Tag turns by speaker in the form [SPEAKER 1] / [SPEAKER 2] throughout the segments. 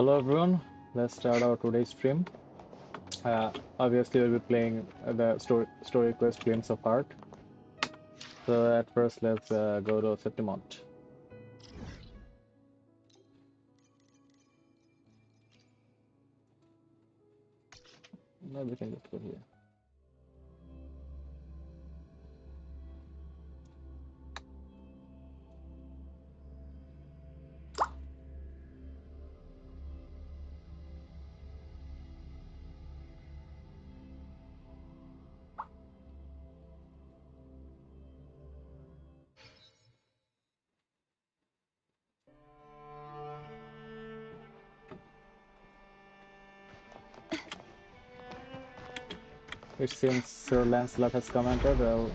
[SPEAKER 1] Hello everyone, let's start our today's stream. Obviously we'll be playing the story quest Glimpse of Heart. So at first let's go to Septimont. No, we can just go here. It seems Sir Lancelot has commented. Well,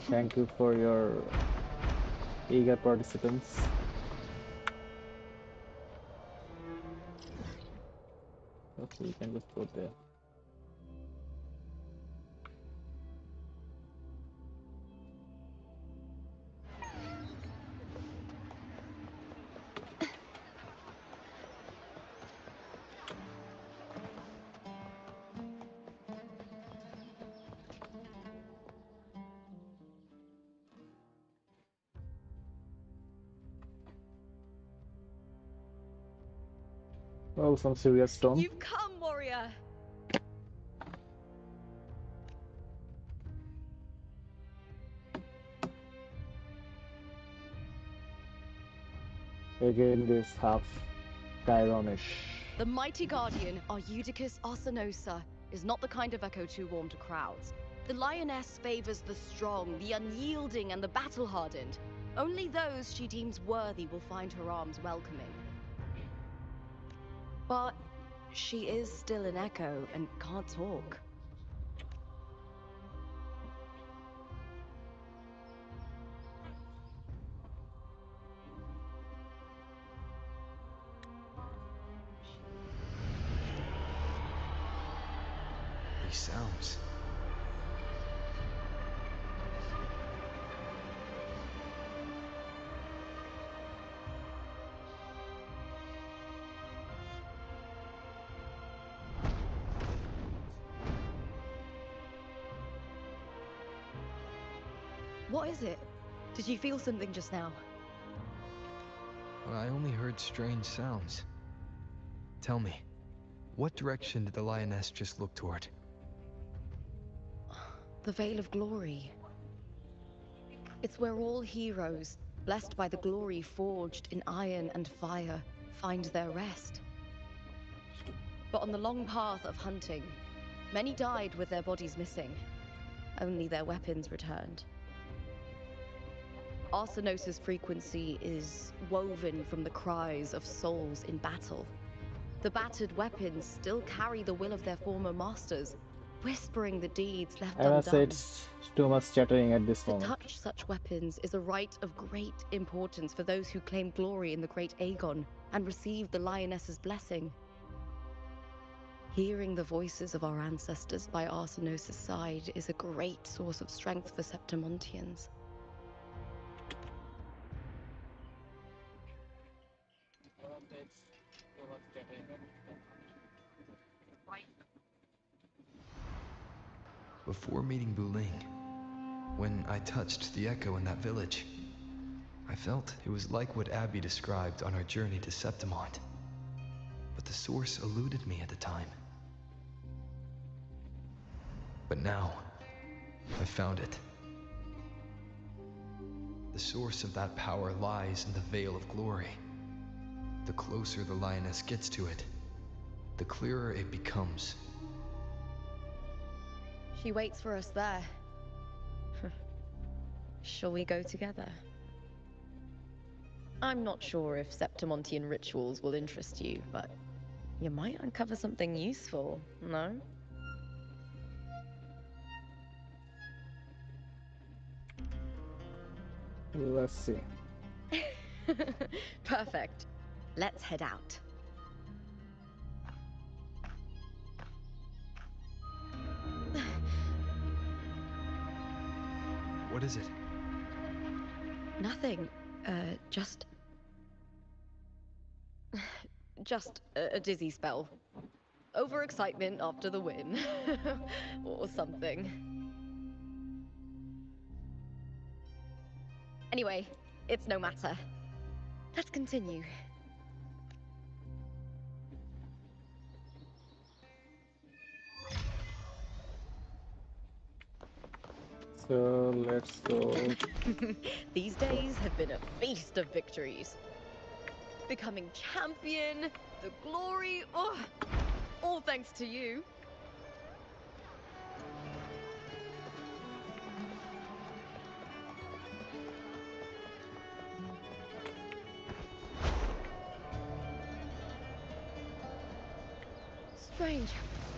[SPEAKER 1] thank you for your eager participants. Okay, we can just go there. Oh, some serious stone.
[SPEAKER 2] You've come, warrior!
[SPEAKER 1] Again, this half Tyronish.
[SPEAKER 2] The mighty guardian, Arudicus Arsinosa, is not the kind of echo too warm to crowds. The lioness favors the strong, the unyielding, and the battle-hardened. Only those she deems worthy will find her arms welcoming. But she is still an echo and can't talk.
[SPEAKER 3] These sounds.
[SPEAKER 2] What is it? Did you feel something just now?
[SPEAKER 3] Well, I only heard strange sounds. Tell me, what direction did the lioness just look toward?
[SPEAKER 2] The Veil of Glory. It's where all heroes, blessed by the glory forged in iron and fire, find their rest. But on the long path of hunting, many died with their bodies missing. Only their weapons returned. Arsinosa's frequency is woven from the cries of souls in battle. The battered weapons still carry the will of their former masters, whispering the deeds left
[SPEAKER 1] I must say
[SPEAKER 2] undone.
[SPEAKER 1] it's too much chattering at this
[SPEAKER 2] To
[SPEAKER 1] moment.
[SPEAKER 2] touch such weapons is a rite of great importance for those who claim glory in the great Aegon and receive the lioness's blessing. Hearing the voices of our ancestors by Arsinosa's side is a great source of strength for Septimontians.
[SPEAKER 3] Before meeting Buling, when I touched the echo in that village, I felt it was like what Abby described on our journey to Septimont. But the source eluded me at the time. But now, I found it. The source of that power lies in the Veil of Glory. The closer the lioness gets to it, the clearer it becomes.
[SPEAKER 2] She waits for us there. Shall we go together? I'm not sure if Septimontian rituals will interest you, but you might uncover something useful, no?
[SPEAKER 1] Let's see.
[SPEAKER 2] Perfect. Let's head out.
[SPEAKER 3] What is it?
[SPEAKER 2] Nothing. Just... just a dizzy spell. Overexcitement after the win. Or something. Anyway, it's no matter. Let's continue.
[SPEAKER 1] So let's go.
[SPEAKER 2] These days have been a feast of victories. Becoming champion, the glory, oh, all thanks to you. Strange.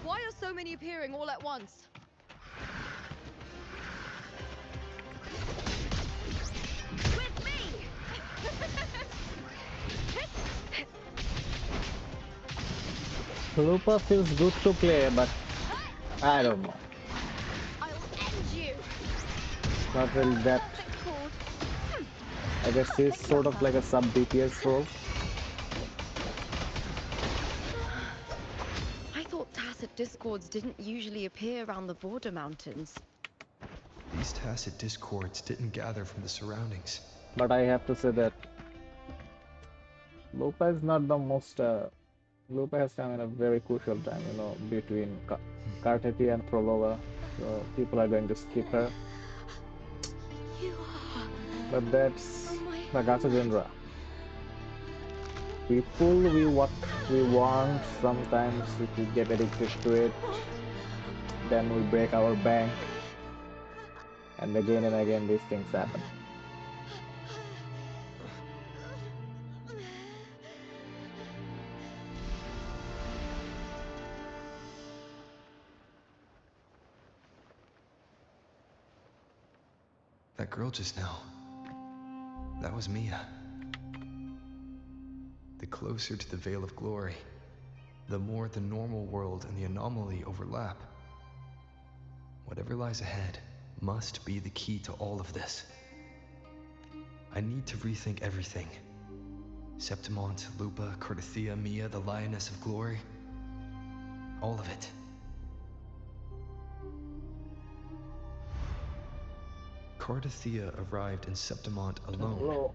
[SPEAKER 2] Why are so many appearing all at once? With me!
[SPEAKER 1] Lupa feels good to play, but I don't know.
[SPEAKER 2] I'll end you.
[SPEAKER 1] Not really that.
[SPEAKER 2] Perfect chord.
[SPEAKER 1] I guess she's sort of like a sub DPS role.
[SPEAKER 2] I thought tacit discords didn't usually appear around the border mountains.
[SPEAKER 3] These tacit discords didn't gather from the surroundings.
[SPEAKER 1] But I have to say that Lupa is not the most. Lupa has come in a very crucial time, you know, between Karteti and Prolova. So people are going to skip her.
[SPEAKER 2] You are.
[SPEAKER 1] But that's
[SPEAKER 2] my...
[SPEAKER 1] the gacha genre. We pull what we want. Sometimes if we get addicted to it, then we break our bank. And again these things happen.
[SPEAKER 3] That girl just now, that was Mia. The closer to the Veil of Glory, the more the normal world and the anomaly overlap. Whatever lies ahead must be the key to all of this. I need to rethink everything. Septimont, Lupa, Cardathia, Mia, the Lioness of Glory. All of it. Cardathia arrived in Septimont alone,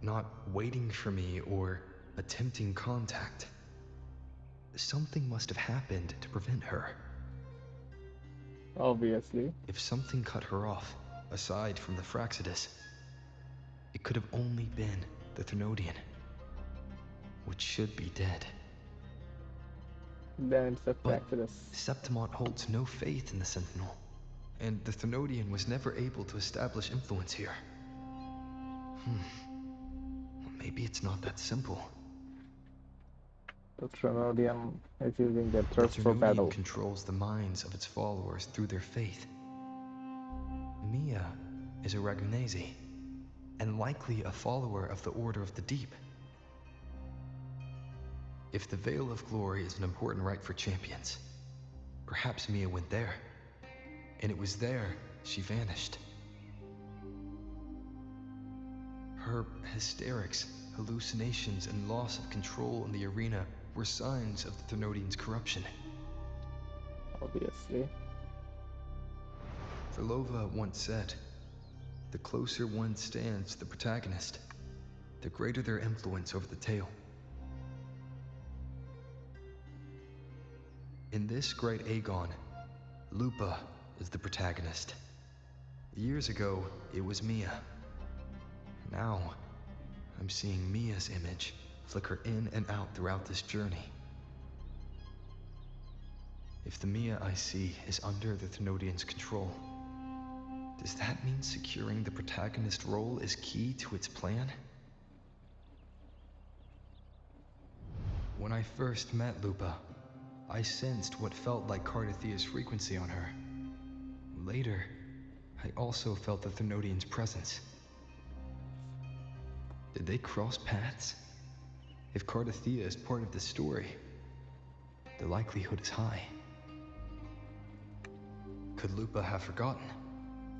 [SPEAKER 3] not waiting for me or attempting contact. Something must have happened to prevent her.
[SPEAKER 1] Obviously.
[SPEAKER 3] If something cut her off, aside from the Fraxidus, it could have only been the Thenodian, which should be dead.
[SPEAKER 1] Then it's a
[SPEAKER 3] But
[SPEAKER 1] Fraxidus.
[SPEAKER 3] Septimont holds no faith in the Sentinel, and the Thenodian was never able to establish influence here. Maybe it's not that simple.
[SPEAKER 1] The Trinodian is using their
[SPEAKER 3] The
[SPEAKER 1] thirst for
[SPEAKER 3] Thenodian
[SPEAKER 1] battle.
[SPEAKER 3] controls the minds of its followers through their faith. Mia is a Ragunese, and likely a follower of the Order of the Deep. If the Veil of Glory is an important rite for champions, perhaps Mia went there, and it was there she vanished. Her hysterics, hallucinations, and loss of control in the arena were signs of the Thenodian's corruption.
[SPEAKER 1] Obviously.
[SPEAKER 3] Verlova once said, "The closer one stands to the protagonist, the greater their influence over the tale." In this great Aegon, Lupa is the protagonist. Years ago, it was Mia. Now, I'm seeing Mia's image flicker in and out throughout this journey. If the Mia I see is under the Thenodian's control, does that mean securing the protagonist role is key to its plan? When I first met Lupa, I sensed what felt like Cardathia's frequency on her. Later, I also felt the Thenodian's presence. Did they cross paths? If Cardathia is part of this story, the likelihood is high. Could Lupa have forgotten?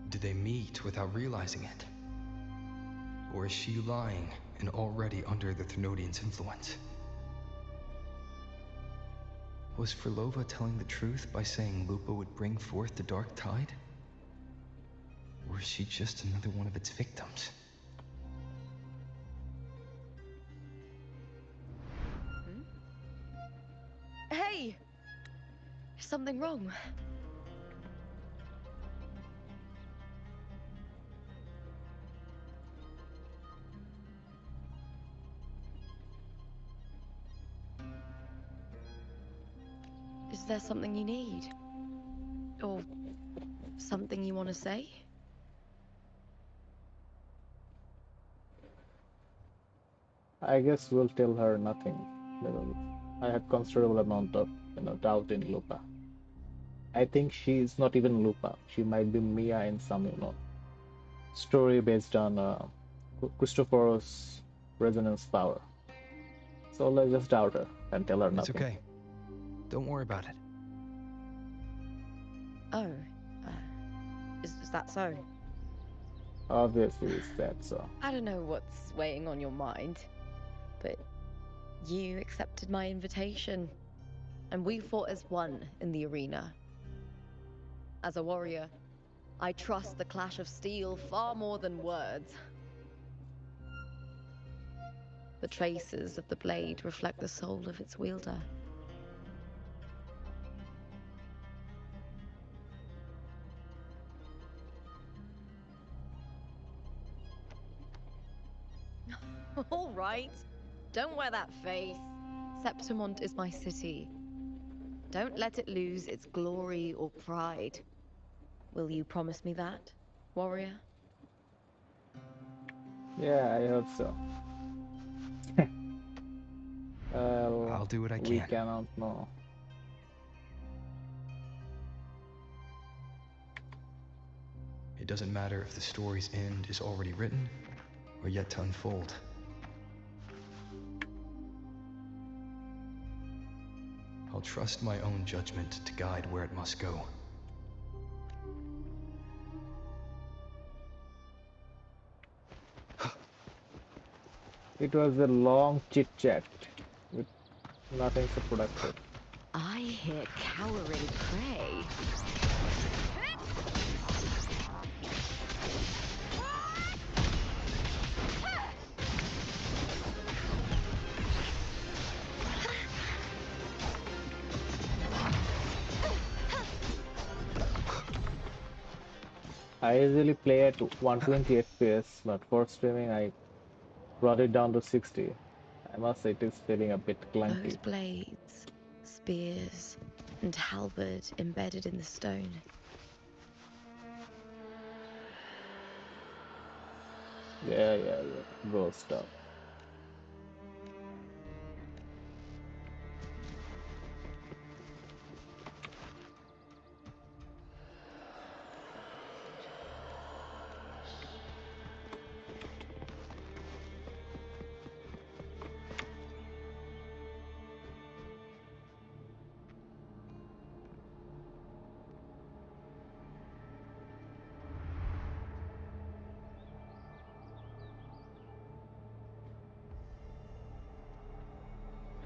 [SPEAKER 3] Did they meet without realizing it? Or is she lying and already under the Thenodian's influence? Was Frolova telling the truth by saying Lupa would bring forth the dark tide? Or is she just another one of its victims?
[SPEAKER 2] Hey! Is something wrong? Is there something you need? Or something you want to say?
[SPEAKER 1] I guess we'll tell her nothing. I have considerable amount of, doubt in Lupa. I think she's not even Lupa. She might be Mia in some, story based on Christopher's resonance power. So let's just doubt her and tell her
[SPEAKER 3] It's
[SPEAKER 1] nothing.
[SPEAKER 3] okay. Don't worry about it.
[SPEAKER 2] Oh, is that so?
[SPEAKER 1] Obviously, it's that so.
[SPEAKER 2] I don't know what's weighing on your mind, but you accepted my invitation, and we fought as one in the arena. As a warrior, I trust the clash of steel far more than words. The traces of the blade reflect the soul of its wielder. All right, don't wear that face. Septimont is my city. Don't let it lose its glory or pride. Will you promise me that, warrior?
[SPEAKER 1] Yeah, I hope so.
[SPEAKER 3] I'll do what I
[SPEAKER 1] we
[SPEAKER 3] can.
[SPEAKER 1] cannot know.
[SPEAKER 3] It doesn't matter if the story's end is already written or yet to unfold. I'll trust my own judgment to guide where it must go.
[SPEAKER 1] It was a long chit chat with nothing so productive.
[SPEAKER 2] I hear cowering prey.
[SPEAKER 1] I usually play at 120 FPS, but for streaming I brought it down to 60. I must say it is feeling a bit
[SPEAKER 2] Those
[SPEAKER 1] clunky.
[SPEAKER 2] blades, spears, and halberd embedded in the stone.
[SPEAKER 1] Yeah. Bro, stop.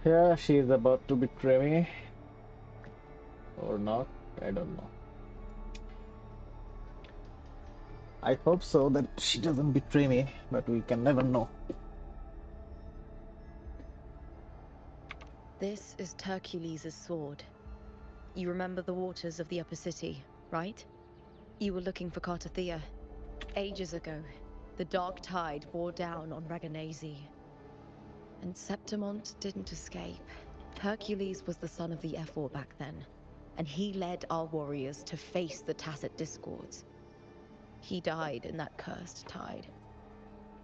[SPEAKER 1] Yeah, she is about to betray me. Or not, I don't know. I hope so that she doesn't betray me, but we can never know.
[SPEAKER 2] This is Hercules' sword. You remember the waters of the upper city, right? You were looking for Cartathea. Ages ago, the dark tide bore down on Reganese. And Septimont didn't escape. Hercules was the son of the Ephor back then, and he led our warriors to face the Tacit Discords. He died in that cursed tide.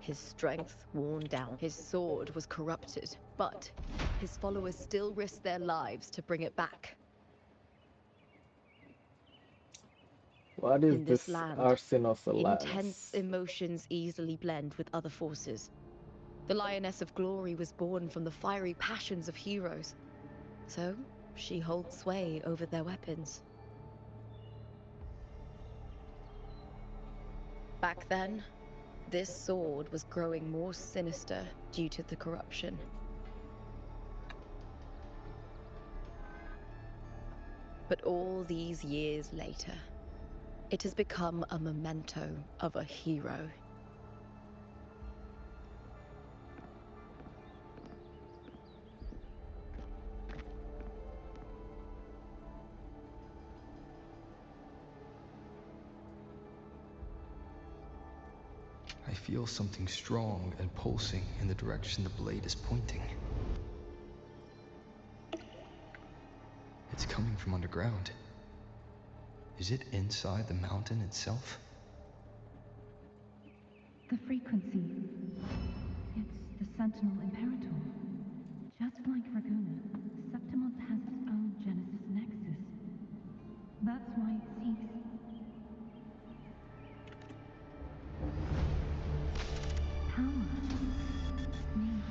[SPEAKER 2] His strength worn down, his sword was corrupted, but his followers still risked their lives to bring it back.
[SPEAKER 1] What is
[SPEAKER 2] In this
[SPEAKER 1] this
[SPEAKER 2] land,
[SPEAKER 1] Arsenos
[SPEAKER 2] intense
[SPEAKER 1] alliance?
[SPEAKER 2] emotions easily blend with other forces. The Lioness of Glory was born from the fiery passions of heroes, so she holds sway over their weapons. Back then, this sword was growing more sinister due to the corruption. But all these years later, it has become a memento of a hero.
[SPEAKER 3] I feel something strong and pulsing in the direction the blade is pointing. It's coming from underground. Is it inside the mountain itself?
[SPEAKER 4] The frequency. It's the Sentinel Imperator. Just like Raguna, Septimont has its own Genesis Nexus. That's why it seeks power. Needs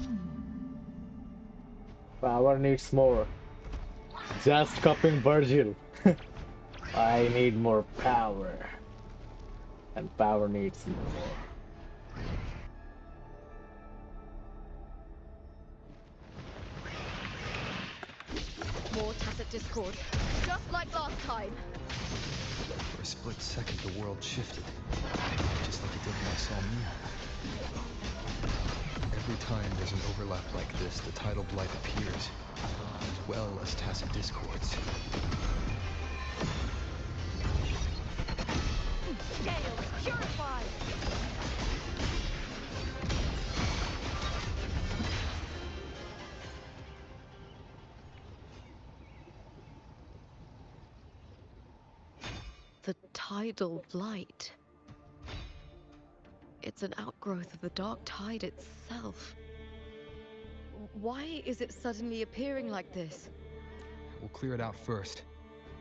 [SPEAKER 4] pain.
[SPEAKER 1] Power needs more. Just copying Virgil. I need more power. And power needs more.
[SPEAKER 2] More tacit discord, just like last time.
[SPEAKER 3] For a split second, the world shifted, just like it did when I saw Mia. Every time there's an overlap like this, the tidal blight appears, as well as tacit discords.
[SPEAKER 2] Gale, purify! The tidal blight. It's an outgrowth of the dark tide itself. Why is it suddenly appearing like this?
[SPEAKER 3] We'll clear it out first,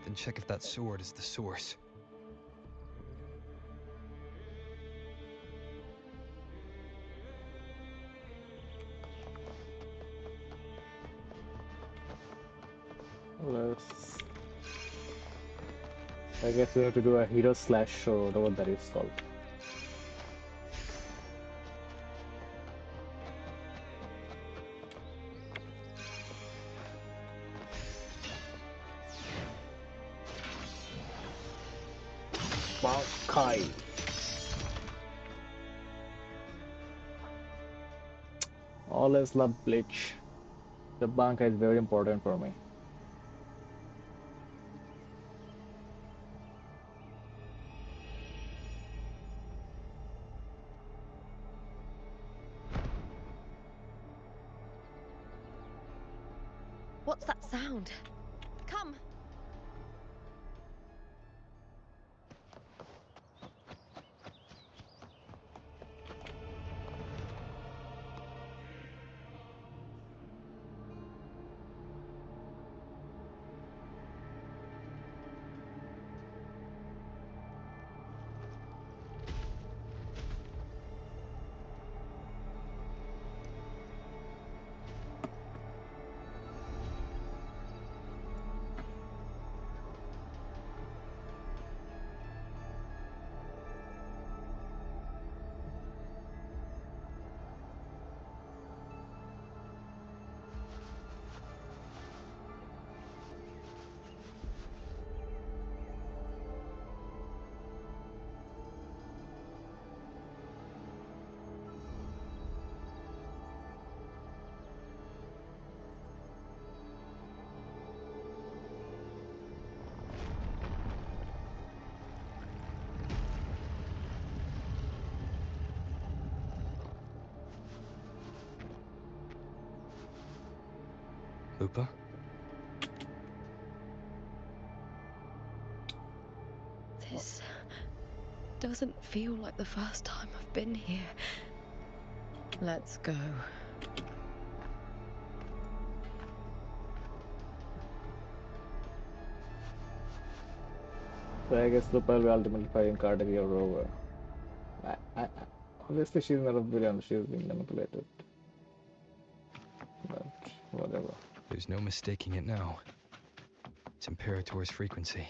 [SPEAKER 3] then check if that sword is the source.
[SPEAKER 1] Let's... I guess we have to do a hero slash show, whatever that is called. Kai. Always love Bleach. The bank is very important for me.
[SPEAKER 2] What's that sound? Come!
[SPEAKER 3] Lupa?
[SPEAKER 2] This doesn't feel like the first time I've been here. Let's go.
[SPEAKER 1] So I guess Lupa will be ultimately fighting Cardigan Rover. I, obviously she's not a villain, she's being manipulated. But whatever.
[SPEAKER 3] There's no mistaking it now. It's Imperator's frequency.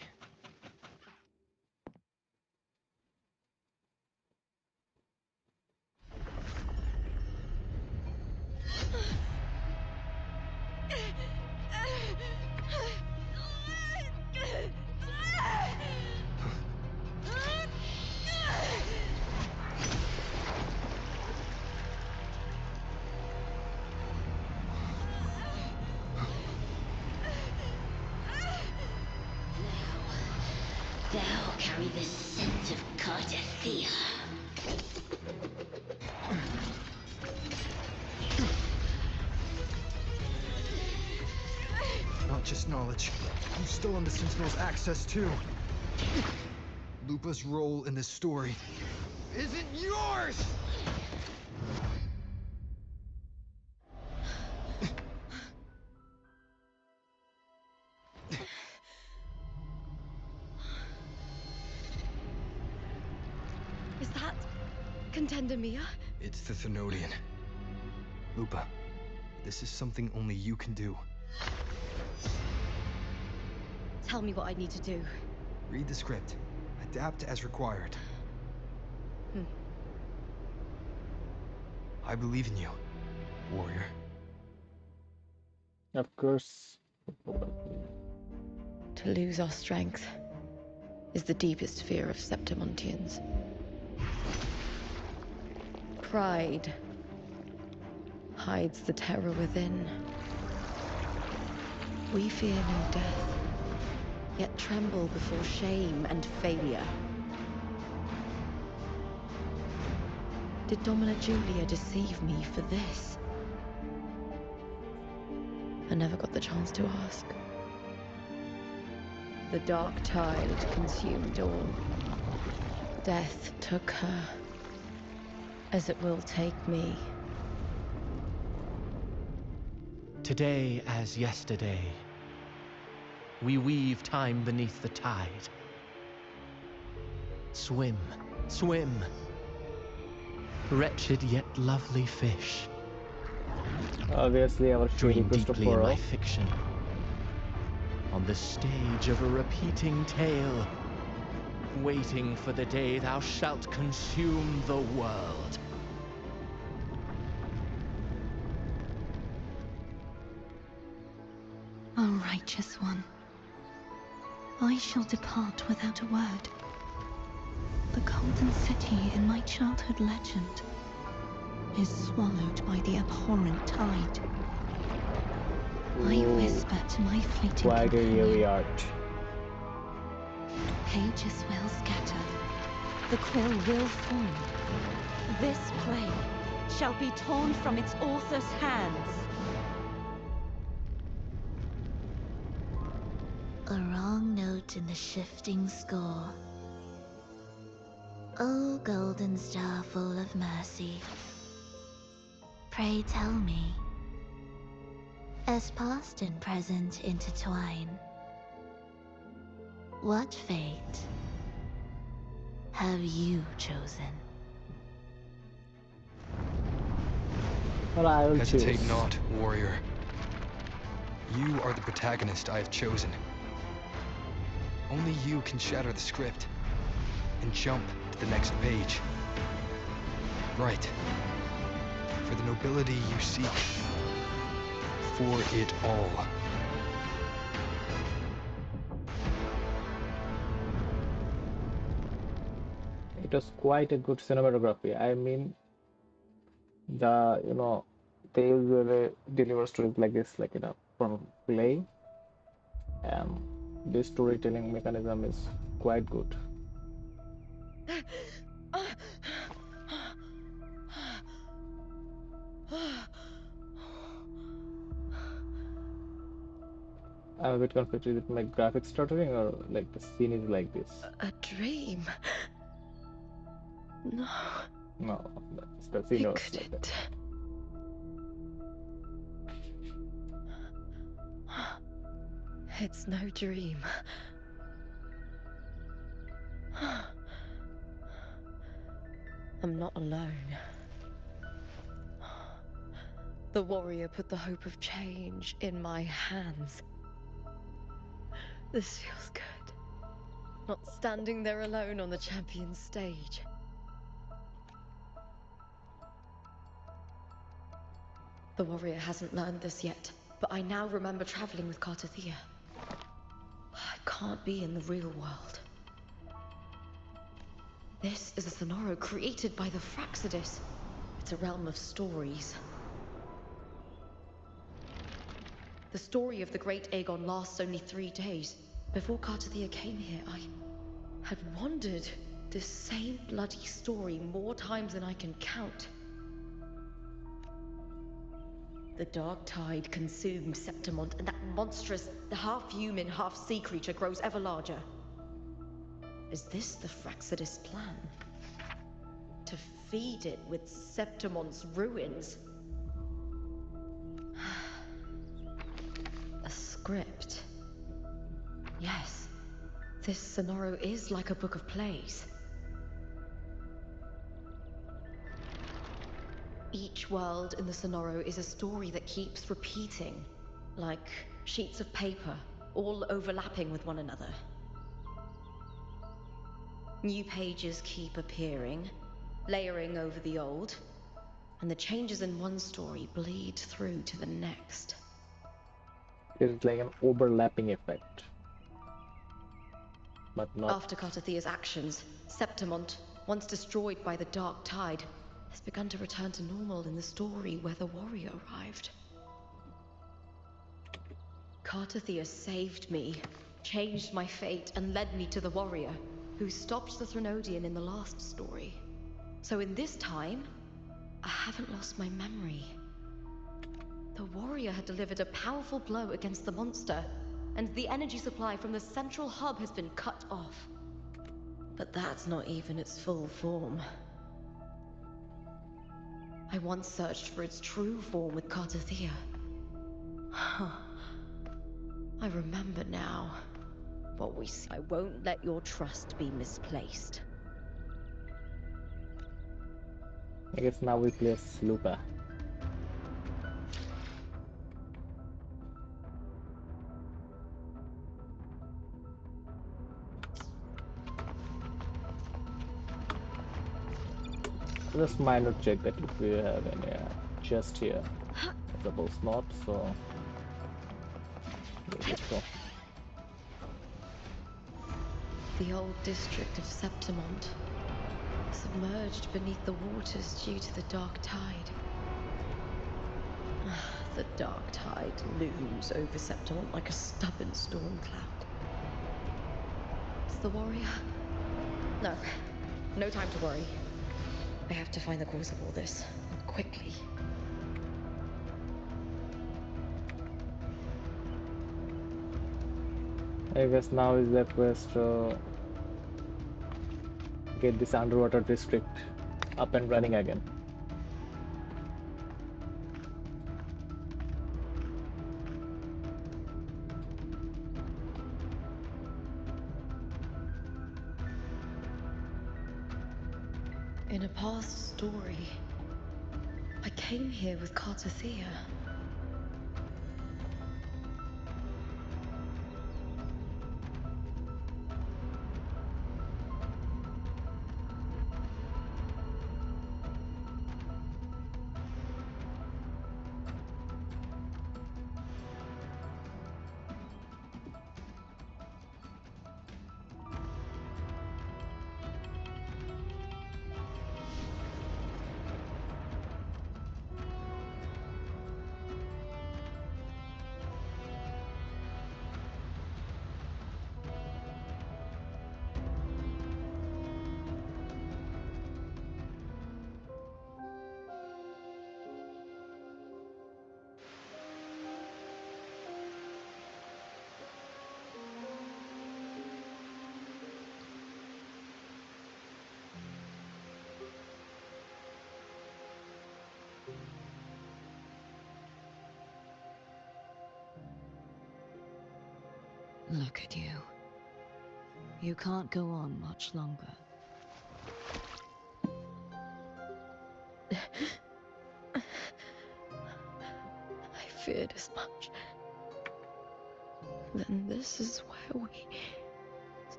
[SPEAKER 5] Thou carry the scent of Cardathia.
[SPEAKER 3] Not just knowledge. You've stolen the Sentinel's access too. Lupa's role in this story isn't yours!
[SPEAKER 2] Is that Contender Mia?
[SPEAKER 3] It's the Thenodian. Lupa, this is something only you can do.
[SPEAKER 2] Tell me what I need to do.
[SPEAKER 3] Read the script. Adapt as required. I believe in you, warrior.
[SPEAKER 1] Of course.
[SPEAKER 2] To lose our strength is the deepest fear of Septimontians. Pride hides the terror within. We fear no death, yet tremble before shame and failure. Did Domina Julia deceive me for this? I never got the chance to ask. The dark tide consumed all. Death took her, as it will take me.
[SPEAKER 6] Today as yesterday, we weave time beneath the tide. Swim, swim, wretched yet lovely fish.
[SPEAKER 1] Obviously, our shady
[SPEAKER 6] Dream deeply in
[SPEAKER 1] Christopher.
[SPEAKER 6] my fiction. On the stage of a repeating tale, waiting for the day thou shalt consume the world.
[SPEAKER 4] O righteous one, I shall depart without a word. The golden city in my childhood legend is swallowed by the abhorrent tide. I whisper to my fleeting
[SPEAKER 1] Quite a
[SPEAKER 4] companion,
[SPEAKER 1] eerie art.
[SPEAKER 4] pages will scatter, the quill will form. This play shall be torn from its author's hands.
[SPEAKER 5] A wrong note in the shifting score. O golden star full of mercy, pray tell me, as past and present intertwine, what fate have you chosen?
[SPEAKER 1] Well, I will
[SPEAKER 3] Hesitate
[SPEAKER 1] choose.
[SPEAKER 3] not, warrior. You are the protagonist I have chosen. Only you can shatter the script and jump to the next page. Right. For the nobility you seek. For it all.
[SPEAKER 1] It was quite a good cinematography. I mean, they usually deliver stories like this, like from play, and this storytelling mechanism is quite good. I'm a bit confused. Is it my graphics stuttering or like the scene is like this?
[SPEAKER 2] A dream? No,
[SPEAKER 1] No, the scene
[SPEAKER 2] it
[SPEAKER 1] was like that.
[SPEAKER 2] couldn't. It's no dream. I'm not alone. The warrior put the hope of change in my hands. This feels good. Not standing there alone on the champion's stage. The warrior hasn't learned this yet, but I now remember traveling with Cartathea. I can't be in the real world. This is a Sonoro created by the Fraxidus. It's a realm of stories. The story of the great Aegon lasts only 3 days. Before Cartathea came here, had wandered this same bloody story more times than I can count. The dark tide consumed Septimont, and that monstrous, the half-human, half-sea creature grows ever larger. Is this the Fraxidus plan? To feed it with Septimont's ruins? A script. Yes, this Sonoro is like a book of plays. Each world in the Sonoro is a story that keeps repeating, like sheets of paper, all overlapping with one another. New pages keep appearing, layering over the old, and the changes in one story bleed through to the next.
[SPEAKER 1] It's like an overlapping effect, but not.
[SPEAKER 2] After Cartathea's actions, Septimont, once destroyed by the dark tide, has begun to return to normal in the story where the warrior arrived. Cartathea saved me, changed my fate, and led me to the warrior, who stopped the Threnodian in the last story. So in this time, I haven't lost my memory. The warrior had delivered a powerful blow against the monster, and the energy supply from the central hub has been cut off. But that's not even its full form. I once searched for its true form with Cartathea. I remember now. What we see. I won't let your trust be misplaced.
[SPEAKER 1] I guess now we play as Lupa. Just minor check that if we have any chest here. I suppose not, so we'll just go.
[SPEAKER 2] The old district of Septimont, submerged beneath the waters due to the dark tide. The dark tide looms over Septimont like a stubborn storm cloud. It's the warrior. No, no time to worry. I have to find the cause of all this, and quickly.
[SPEAKER 1] I guess now is the quest to get this underwater district up and running again.
[SPEAKER 2] In a past story, I came here with Cartathea.
[SPEAKER 4] Look at you. You can't go on much longer.
[SPEAKER 2] I feared as much. Then this is where we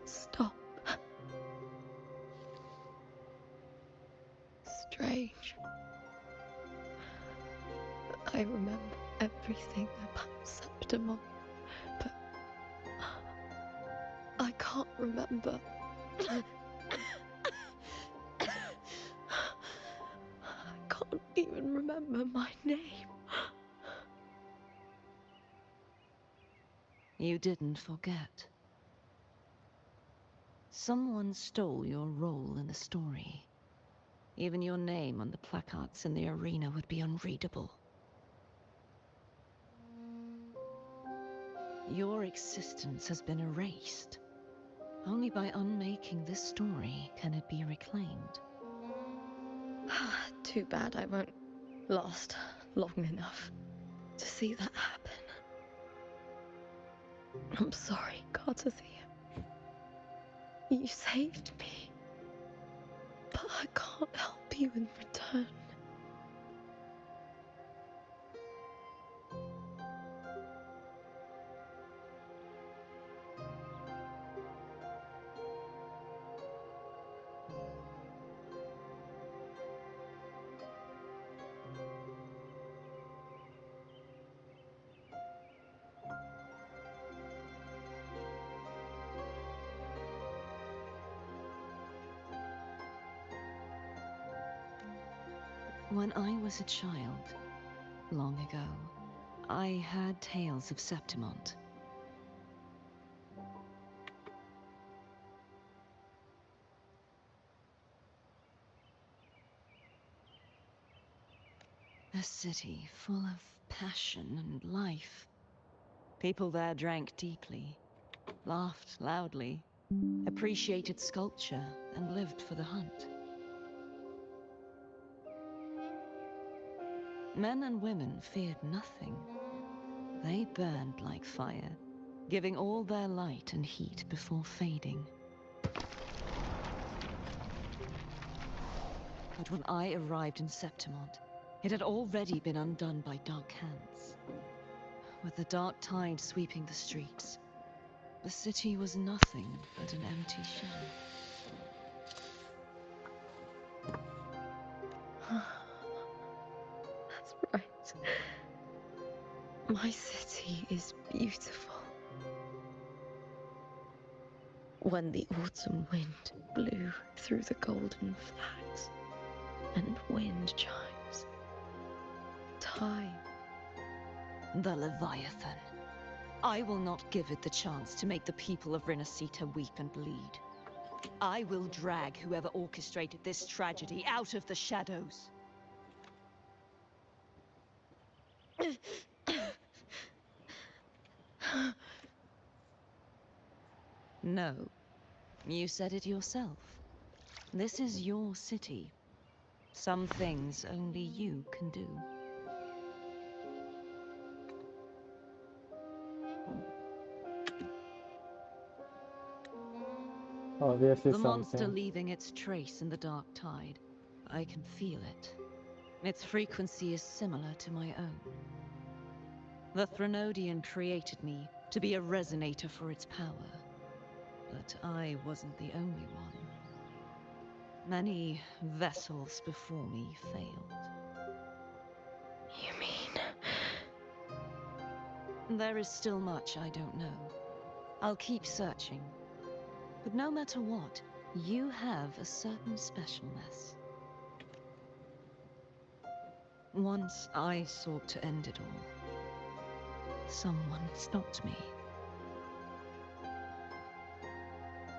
[SPEAKER 2] stop. Strange. I remember everything about Septimon, but I can't remember. I can't even remember my name.
[SPEAKER 4] You didn't forget.
[SPEAKER 7] Someone stole your role in the story. Even your name on the placards in the arena would be unreadable. Your existence has been erased. Only by unmaking this story can it be reclaimed.
[SPEAKER 2] Too bad I won't last long enough to see that happen. I'm sorry, Carterthea. You saved me, but I can't help you in return.
[SPEAKER 7] When I was a child, long ago, I had tales of Septimont. A city full of passion and life. People there drank deeply, laughed loudly, appreciated sculpture, and lived for the hunt. Men and women feared nothing. They burned like fire, giving all their light and heat before fading. But when I arrived in Septimont, it had already been undone by dark hands. With the dark tide sweeping the streets, the city was nothing but an empty shell.
[SPEAKER 2] That's right. My city is beautiful. When the autumn wind blew through the golden flags and wind chimes, time.
[SPEAKER 7] The Leviathan. I will not give it the chance to make the people of Renacita weep and bleed. I will drag whoever orchestrated this tragedy out of the shadows. No, you said it yourself. This is your city. Some things only you can do.
[SPEAKER 1] Obviously
[SPEAKER 7] The monster
[SPEAKER 1] something.
[SPEAKER 7] leaving its trace in the dark tide. I can feel it. Its frequency is similar to my own. The Threnodian created me to be a resonator for its power. But I wasn't the only one. Many vessels before me failed.
[SPEAKER 2] You mean?
[SPEAKER 7] There is still much I don't know. I'll keep searching. But no matter what, you have a certain specialness. Once I sought to end it all. Someone stopped me.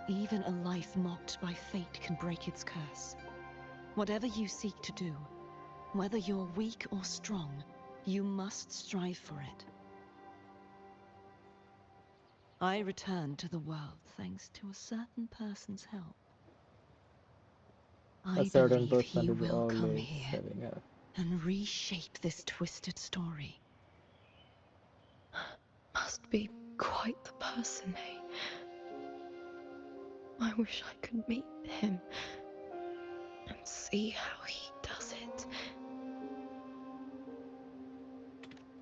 [SPEAKER 7] Even a life mocked by fate can break its curse. Whatever you seek to do, whether you're weak or strong, you must strive for it. I returned to the world thanks to a certain person's help.
[SPEAKER 1] A
[SPEAKER 7] I
[SPEAKER 1] certain
[SPEAKER 7] believe
[SPEAKER 1] person
[SPEAKER 7] he
[SPEAKER 1] is
[SPEAKER 7] will come
[SPEAKER 1] always
[SPEAKER 7] here
[SPEAKER 1] saving her.
[SPEAKER 7] and reshape this twisted story.
[SPEAKER 2] Must be quite the person, eh? I wish I could meet him and see how he does it.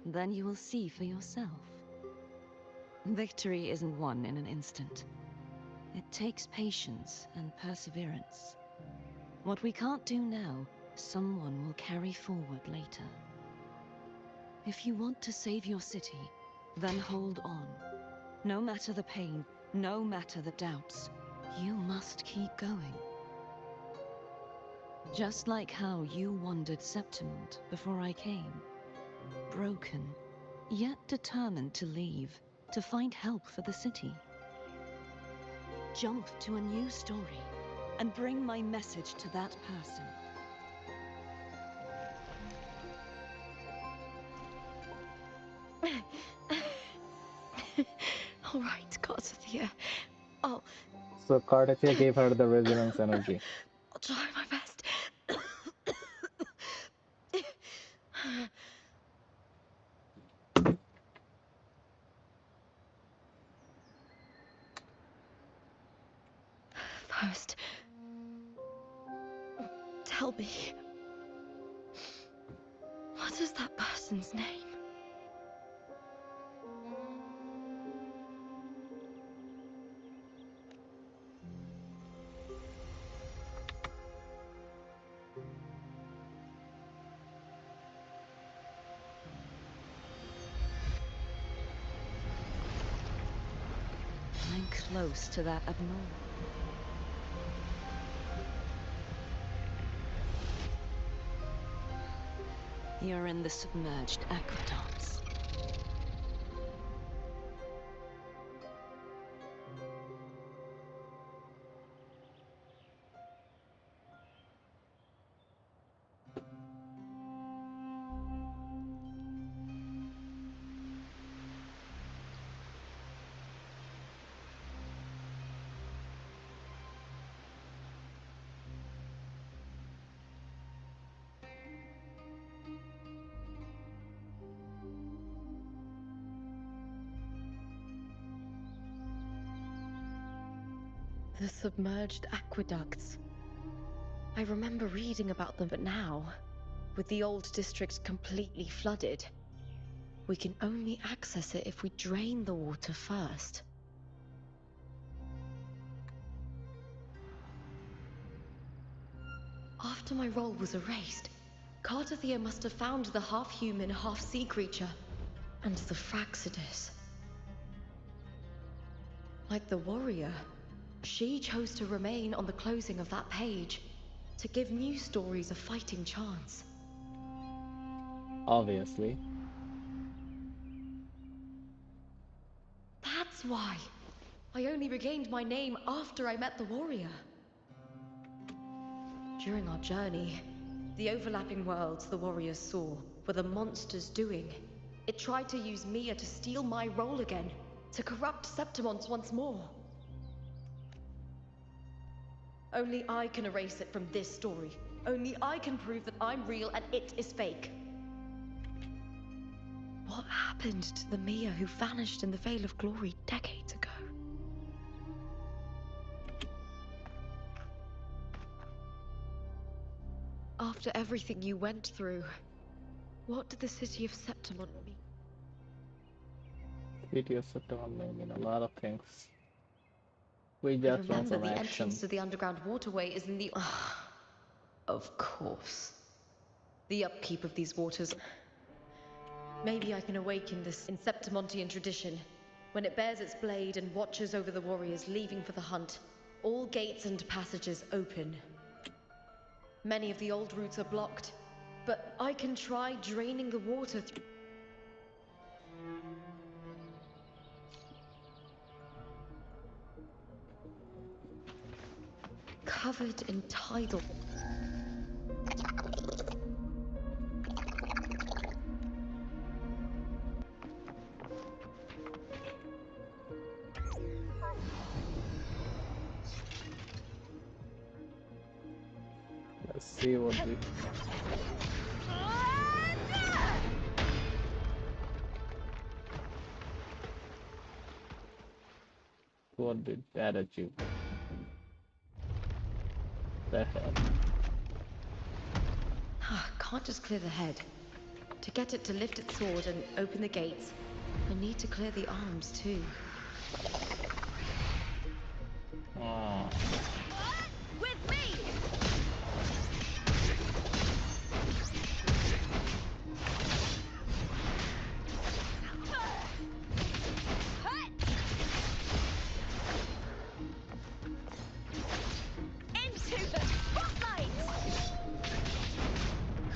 [SPEAKER 7] Then you will see for yourself. Victory isn't won in an instant. It takes patience and perseverance. What we can't do now, someone will carry forward later. If you want to save your city, then hold on. No matter the pain, no matter the doubts, you must keep going. Just like how you wandered Septimont before I came. Broken, yet determined to leave, to find help for the city. jump to a new story and bring my message to that person.
[SPEAKER 2] All right, Garcia. I'll
[SPEAKER 1] So Cardathia gave her the resonance energy.
[SPEAKER 2] try my best. First, tell me, what is that person's name?
[SPEAKER 7] I'm close to that abnormal. You're in the submerged aqueducts.
[SPEAKER 2] The submerged aqueducts. I remember reading about them, but now, with the old district completely flooded, we can only access it if we drain the water first. After my role was erased, Cardathia must have found the half-human, half-sea creature, and the Fraxidus. Like the warrior, she chose to remain on the closing of that page, to give new stories a fighting chance.
[SPEAKER 1] Obviously.
[SPEAKER 2] That's why I only regained my name after I met the warrior. During our journey, the overlapping worlds the warriors saw were the monster's doing. It tried to use Mia to steal my role again, to corrupt Septimons once more. Only I can erase it from this story. Only I can prove that I'm real and it is fake. What happened to the Mia who vanished in the Veil of Glory decades ago? After everything you went through, what did the city of Septimon mean?
[SPEAKER 1] City of September may mean a lot of things. We
[SPEAKER 2] I
[SPEAKER 1] just want
[SPEAKER 2] remember
[SPEAKER 1] some
[SPEAKER 2] the
[SPEAKER 1] action.
[SPEAKER 2] entrance to the underground waterway is in the... Of course. The upkeep of these waters. Maybe I can awaken this in Septimontian tradition. When it bears its blade and watches over the warriors leaving for the hunt, all gates and passages open. Many of the old routes are blocked, but I can try draining the water through. Covered in tidal.
[SPEAKER 1] Let's see what did that achieve? The hell.
[SPEAKER 2] Can't just clear the head. To get it to lift its sword and open the gates, I need to clear the arms too.
[SPEAKER 1] Ah,
[SPEAKER 2] With me! Into the spotlight!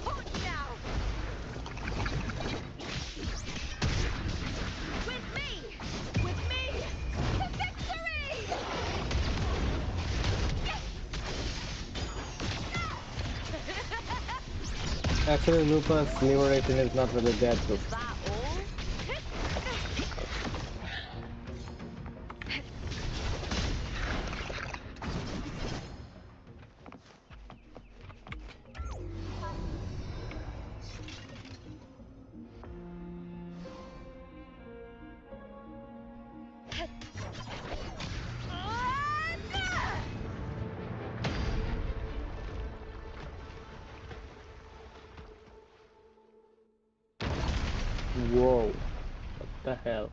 [SPEAKER 2] Caught now! With me! With me!
[SPEAKER 1] Actually, Lupa's liberation is not really that good.
[SPEAKER 2] Is that all?
[SPEAKER 1] Whoa, what the hell?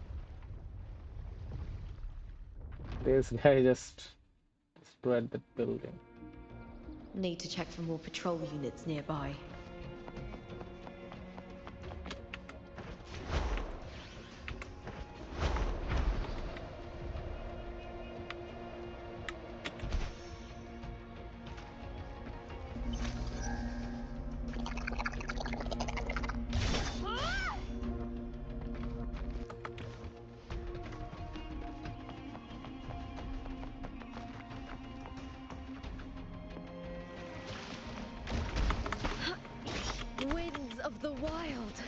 [SPEAKER 1] This guy just destroyed that building.
[SPEAKER 2] Need to check for more patrol units nearby. Winds of the wild.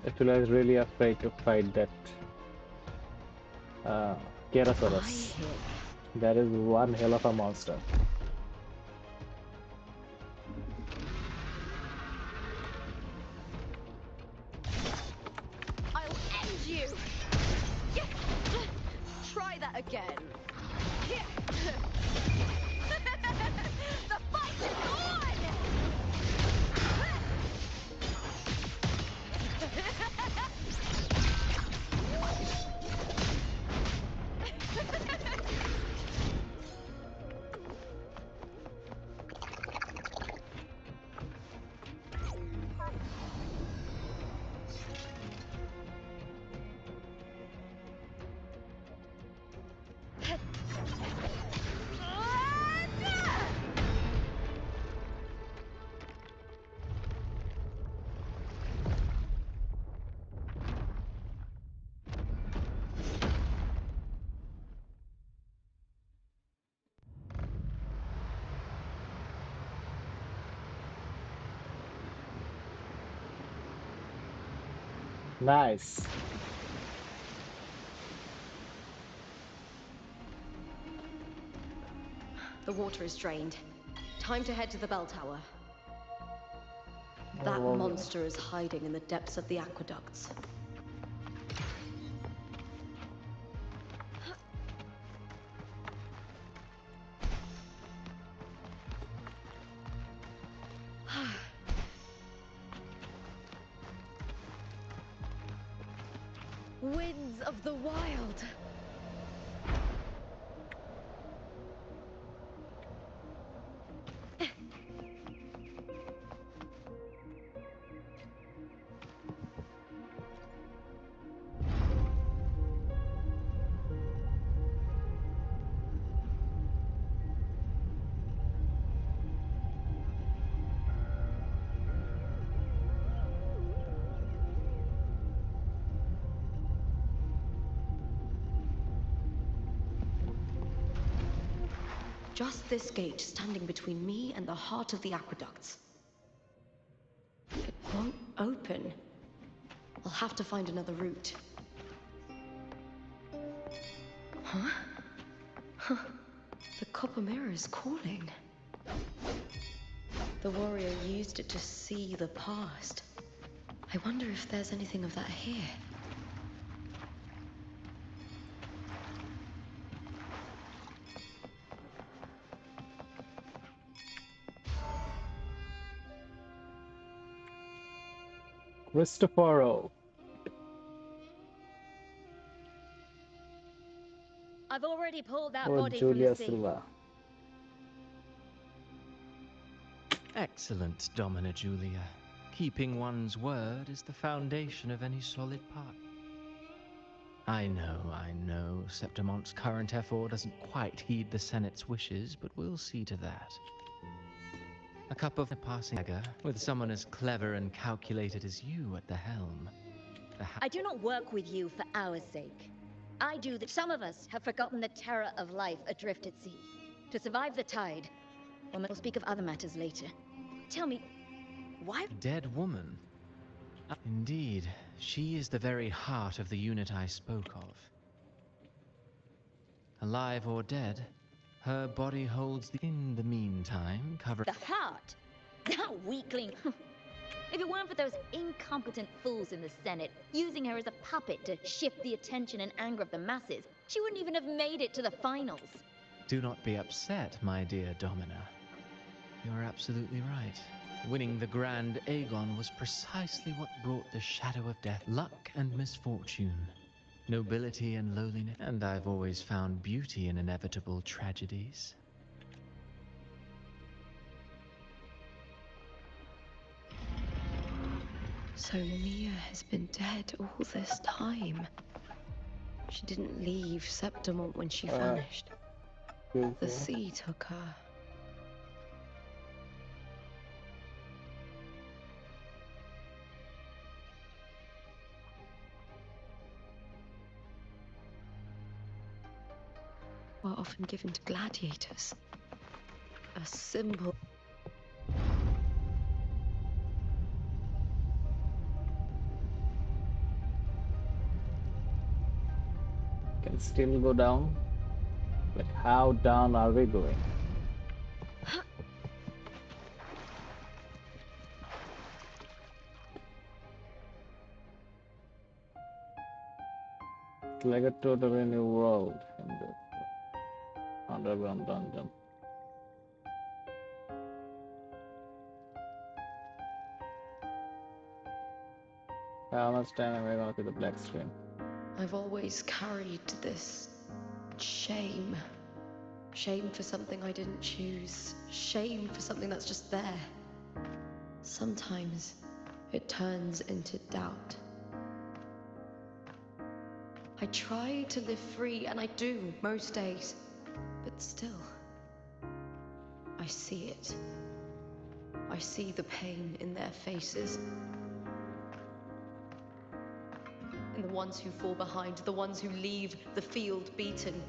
[SPEAKER 1] Actually, I was really afraid to fight that
[SPEAKER 2] I
[SPEAKER 1] Kerasaurus.
[SPEAKER 2] hear.
[SPEAKER 1] That is one hell of a monster.
[SPEAKER 2] I'll end you. Try that again. The fight is on.
[SPEAKER 1] Nice.
[SPEAKER 2] The water is drained. Time to head to the bell tower.
[SPEAKER 1] Oh,
[SPEAKER 2] That
[SPEAKER 1] wow.
[SPEAKER 2] monster is hiding in the depths of the aqueducts. Winds of the wild. Just this gate standing between me and the heart of the aqueducts. It won't open. I'll have to find another route. Huh? Huh. The copper mirror is calling. The warrior used it to see the past. I wonder if there's anything of that here.
[SPEAKER 1] Cristoforo
[SPEAKER 2] I've already pulled that
[SPEAKER 1] or
[SPEAKER 2] body from the
[SPEAKER 1] Julia
[SPEAKER 2] sea.
[SPEAKER 1] Silva.
[SPEAKER 6] Excellent, Domina Julia. Keeping one's word is the foundation of any solid part. I know, Septimon's current effort doesn't quite heed the Senate's wishes, but we'll see to that. A cup of passing dagger with someone as clever and calculated as you at the helm.
[SPEAKER 8] I do not work with you for our sake. I do that. Some of us have forgotten the terror of life adrift at sea. To survive the tide, we'll speak of other matters later. Tell me, why?
[SPEAKER 6] Dead woman? Indeed, she is the very heart of the unit I spoke of. Alive or dead, her body holds in the meantime covered.
[SPEAKER 8] The heart? That weakling. If it weren't for those incompetent fools in the Senate using her as a puppet to shift the attention and anger of the masses, she wouldn't even have made it to the finals.
[SPEAKER 6] Do not be upset, my dear Domina. You are absolutely right. Winning the Grand Aegon was precisely what brought the shadow of death, luck and misfortune, nobility and lowliness, and I've always found beauty in inevitable tragedies.
[SPEAKER 2] So Mia has been dead all this time. She didn't leave Septimont when she vanished. The sea took her. Were often given to gladiators. A symbol.
[SPEAKER 1] Can still go down? Like, how down are we going? It's like a totally new world in this underground dungeon. How much time am I gonna see the black screen?
[SPEAKER 2] I've always carried this shame. Shame for something I didn't choose. Shame for something that's just there. Sometimes it turns into doubt. I try to live free, and I do most days. But still, I see it. I see the pain in their faces. In the ones who fall behind, the ones who leave the field beaten,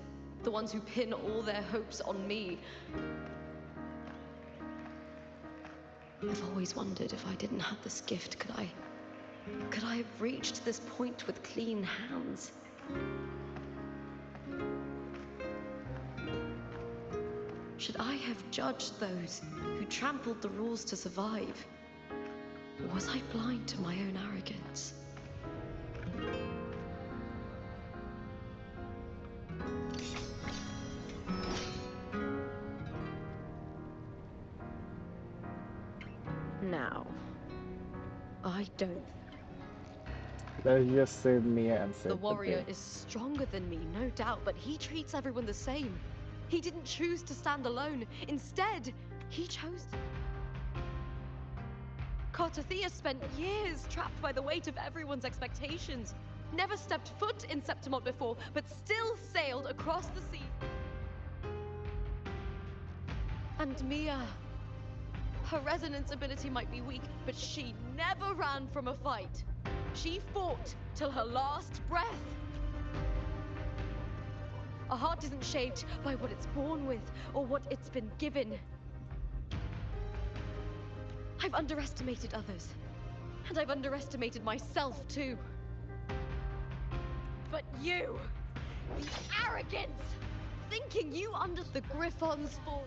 [SPEAKER 2] the ones who pin all their hopes on me. I've always wondered if I didn't have this gift, could I have reached this point with clean hands? Should I have judged those who trampled the rules to survive? Or was I blind to my own arrogance? Now, I don't.
[SPEAKER 1] Let's just save Mia and save
[SPEAKER 2] The warrior
[SPEAKER 1] day.
[SPEAKER 2] is stronger than me, no doubt, but he treats everyone the same. He didn't choose to stand alone. Instead, he chose to. Cartothea spent years trapped by the weight of everyone's expectations. Never stepped foot in Septimont before, but still sailed across the sea. And Mia, her resonance ability might be weak, but she never ran from a fight. She fought till her last breath. A heart isn't shaped by what it's born with or what it's been given. I've underestimated others, and I've underestimated myself too. But you, the arrogance, thinking you under the Griffons for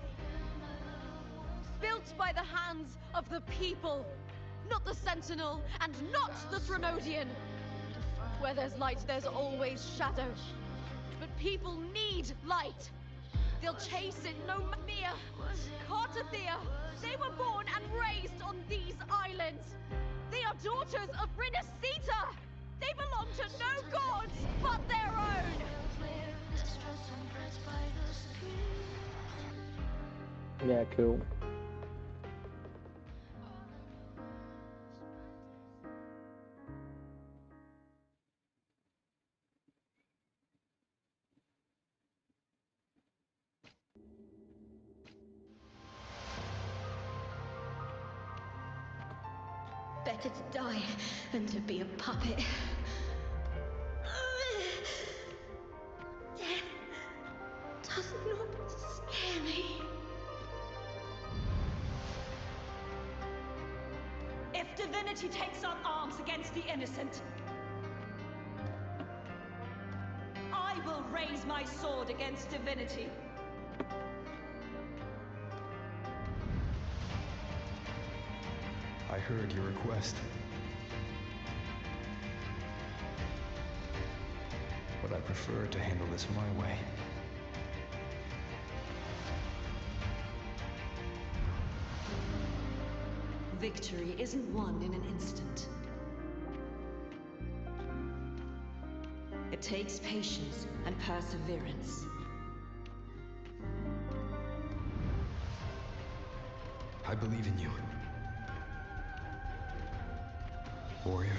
[SPEAKER 2] built by the hands of the people, not the Sentinel and not the Threnodian. Where there's light, there's always shadow. But people need light. They'll chase it no matter. Mia, Cartothea, they were born and raised on these islands. They are daughters of Rinascita. They belong to no gods but their own.
[SPEAKER 1] Yeah, cool.
[SPEAKER 8] better to die than to be a puppet. Death does not scare me.
[SPEAKER 9] If divinity takes up arms against the innocent, I will raise my sword against divinity.
[SPEAKER 3] I heard your request. But I prefer to handle this my way.
[SPEAKER 7] Victory isn't won in an instant. It takes patience and perseverance.
[SPEAKER 3] I believe in you. Warrior.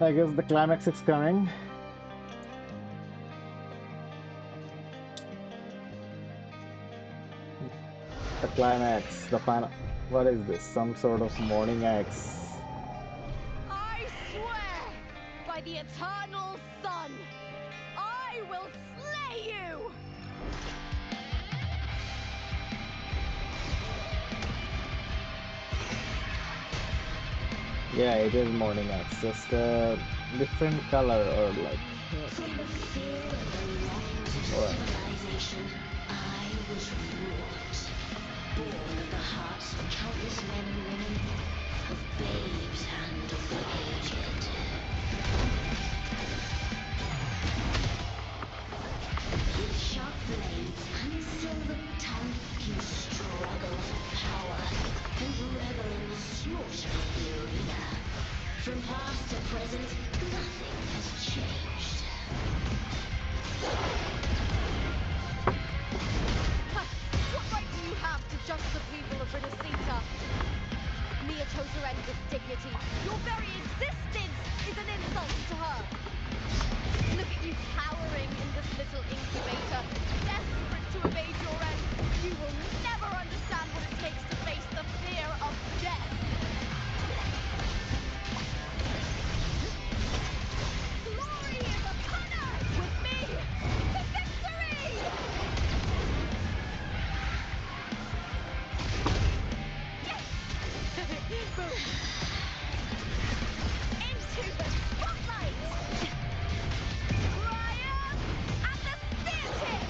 [SPEAKER 1] I guess the climax is coming. The climax, the final. What is this? Some sort of morning axe.
[SPEAKER 2] I swear by the eternal sun, I will slay you!
[SPEAKER 1] Yeah, it is morning axe. Just a different color or like.
[SPEAKER 5] From the fear of the longings of
[SPEAKER 1] Or,
[SPEAKER 5] civilization, I was wrought. Born of the hearts of countless men and women, of babes and of the aged. With sharp blades and silver tongue, you struggle for power and revel in the slaughter of the arena. From past to present, nothing has changed.
[SPEAKER 2] What right do you have to judge the people of Renacita? Mia chose her end with dignity. Your very existence is an insult to her. Look at you cowering in this little incubator, desperate to evade your end. You will never understand what it takes to face the fear of death. Glory is upon us! With me to victory! Boom! Into the spotlight! Triumph and the spear tip!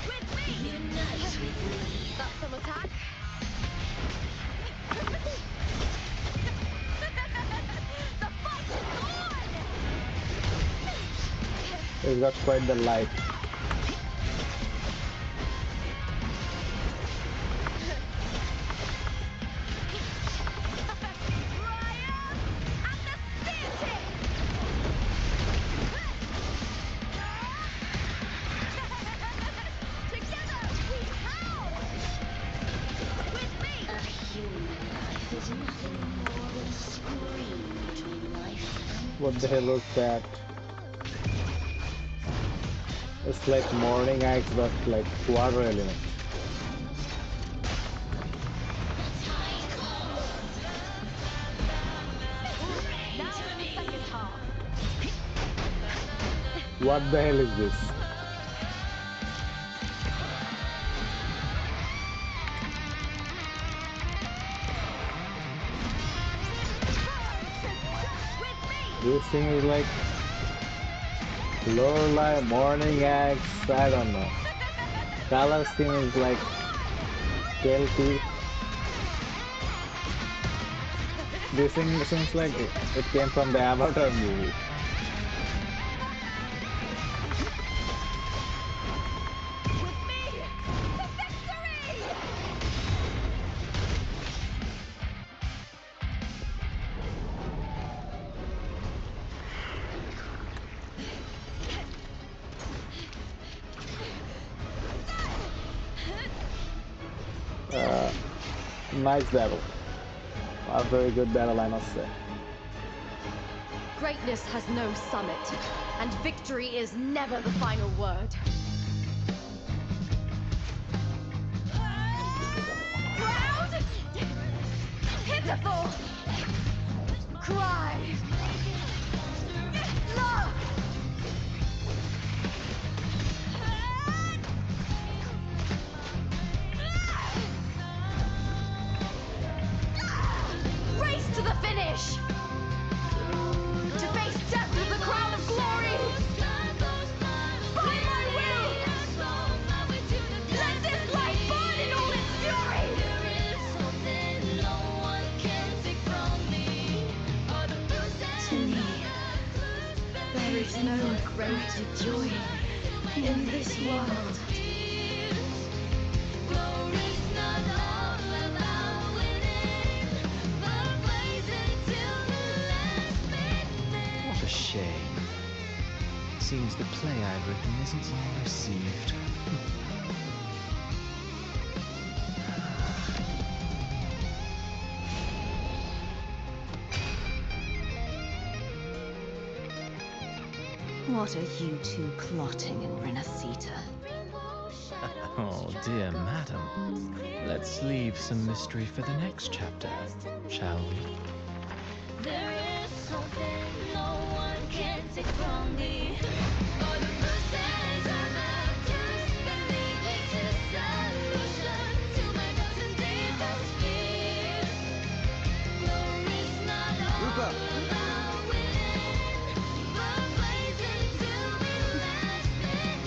[SPEAKER 2] With me!
[SPEAKER 5] Unite with me.
[SPEAKER 2] That's some attack. The fight is on!
[SPEAKER 1] it's got quite the light.
[SPEAKER 2] Triumph and the spear tip! Together we howl! With me!
[SPEAKER 5] A human life is nothing more than a scream between life and
[SPEAKER 1] What the hell was that? It's like morning axe, but like water element.
[SPEAKER 2] Now for the second half.
[SPEAKER 1] What the hell is this?
[SPEAKER 2] With me!
[SPEAKER 1] This thing is like Lorelei, morning axe, I don't know. Color scheme is like stealthy. This thing seems like it came from the Avatar movie.
[SPEAKER 2] With me to victory!
[SPEAKER 1] Uh, nice battle. A very good battle, I must say.
[SPEAKER 2] Greatness has no summit, and victory is never the final word. Proud! Pitiful! Cry! Love! Race to the finish! To face death with the crown of glory! By my will! Let this light burn in all its fury! To me, there is no greater joy in this world.
[SPEAKER 6] What a shame. Seems the play I've written isn't well received.
[SPEAKER 7] What are you two plotting in Renacita?
[SPEAKER 6] Oh, dear madam. Let's leave some mystery for the next chapter, shall we?
[SPEAKER 5] There is something no one can take from me. All the bruises of the just believe it's a solution to my most deepest fear. Glory's not all about winning, but blazing till the last minute.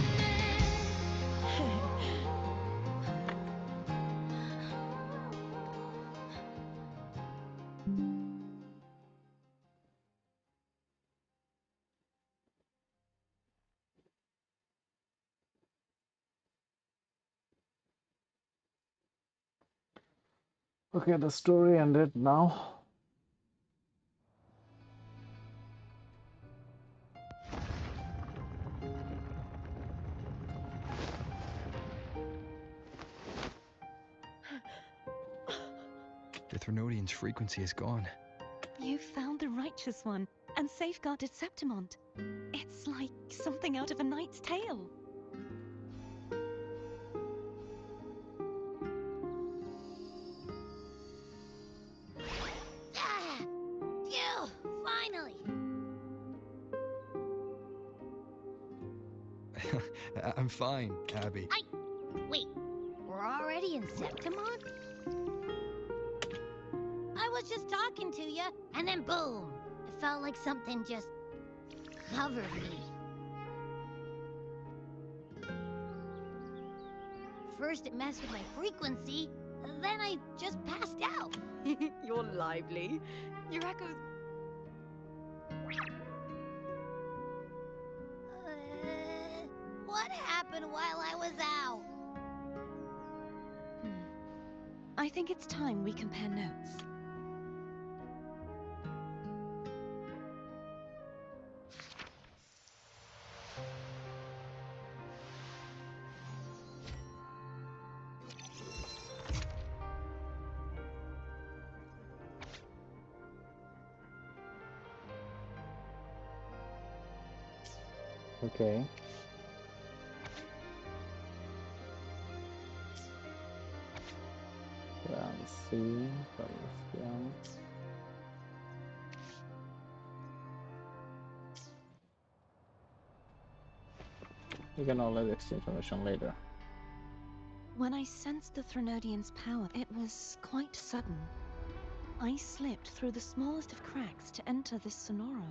[SPEAKER 1] Okay, the story ended now.
[SPEAKER 3] The Threnodian's frequency is gone.
[SPEAKER 4] You found the righteous one and safeguarded Septimont. It's like something out of a knight's tale.
[SPEAKER 5] Ah! Phew! Finally!
[SPEAKER 3] I'm fine, Abby.
[SPEAKER 5] Wait, we're already in Septimont? I was just talking to you, and then boom! It felt like something just covered me. First it messed with my frequency, then I just passed out.
[SPEAKER 2] You're lively. Your echoes.
[SPEAKER 5] What happened while I was out?
[SPEAKER 4] I think it's time we compare notes.
[SPEAKER 1] Okay. Let's see. We can always exchange information later.
[SPEAKER 4] When I sensed the Threnodian's power, it was quite sudden. I slipped through the smallest of cracks to enter this Sonoro,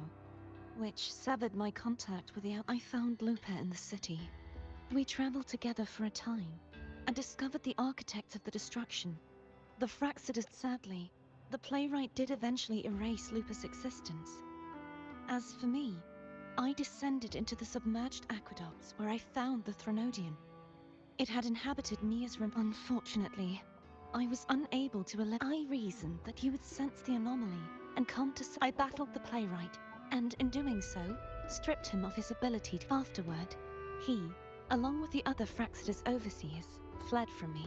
[SPEAKER 4] which severed my contact with the I found Lupa in the city. We traveled together for a time, and discovered the architects of the destruction. The Fraxidus. Sadly, the playwright did eventually erase Lupa's existence. As for me, I descended into the submerged aqueducts where I found the Threnodian. It had inhabited Mia's room. Unfortunately, I was unable to I reasoned that you would sense the anomaly and come to. I battled the playwright, and in doing so, stripped him of his ability to. Afterward, he, along with the other Fraxidus overseers, fled from me.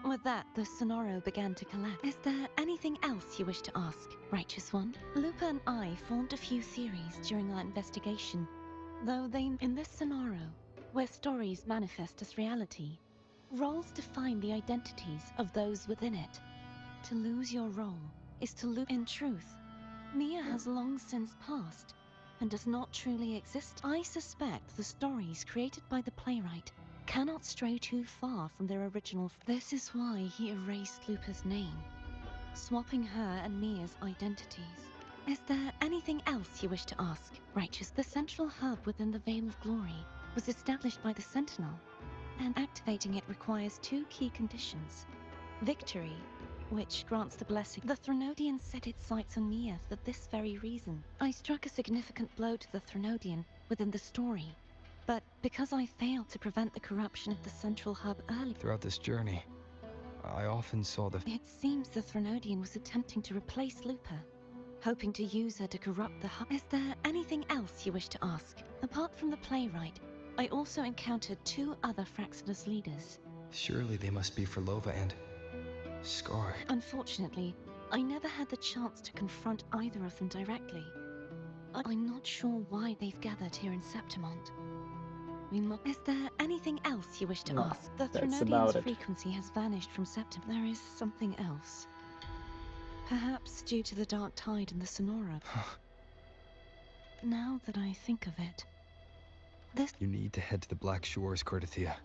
[SPEAKER 7] With that, the Sonoro began to collapse. Is there anything else you wish to ask, Righteous One? Lupa and I formed a few theories during our investigation, though they in this Sonoro, where stories manifest as reality, roles define the identities of those within it. To lose your role is to lose. In truth, Mia has long since passed and does not truly exist. I suspect the stories created by the playwright cannot stray too far from their original. This is why he erased Lupa's name, swapping her and Mia's identities. Is there anything else you wish to ask, Righteous? The central hub within the Veil of Glory was established by the Sentinel, and activating it requires two key conditions. Victory, which grants the blessing. The Threnodian set its sights on Mia for this very reason. I struck a significant blow to the Threnodian within the story, but because I failed to prevent the corruption of the central hub early.
[SPEAKER 3] Throughout this journey, I often saw the...
[SPEAKER 7] It seems the Threnodian was attempting to replace Lupa, hoping to use her to corrupt the hub. Is there anything else you wish to ask? Apart from the playwright, I also encountered two other Fraxinus leaders.
[SPEAKER 3] Surely they must be for Lova and... Scar.
[SPEAKER 7] Unfortunately, I never had the chance to confront either of them directly. I'm not sure why they've gathered here in Septimont. Is there anything else you wish to
[SPEAKER 1] No,
[SPEAKER 7] ask? The
[SPEAKER 1] that's about
[SPEAKER 7] Threnodian's
[SPEAKER 1] it.
[SPEAKER 7] frequency has vanished from Septim. There is something else. Perhaps due to the dark tide in the Sonora. Now that I think of it, this...
[SPEAKER 3] You need to head to the Black Shores, Cordothea.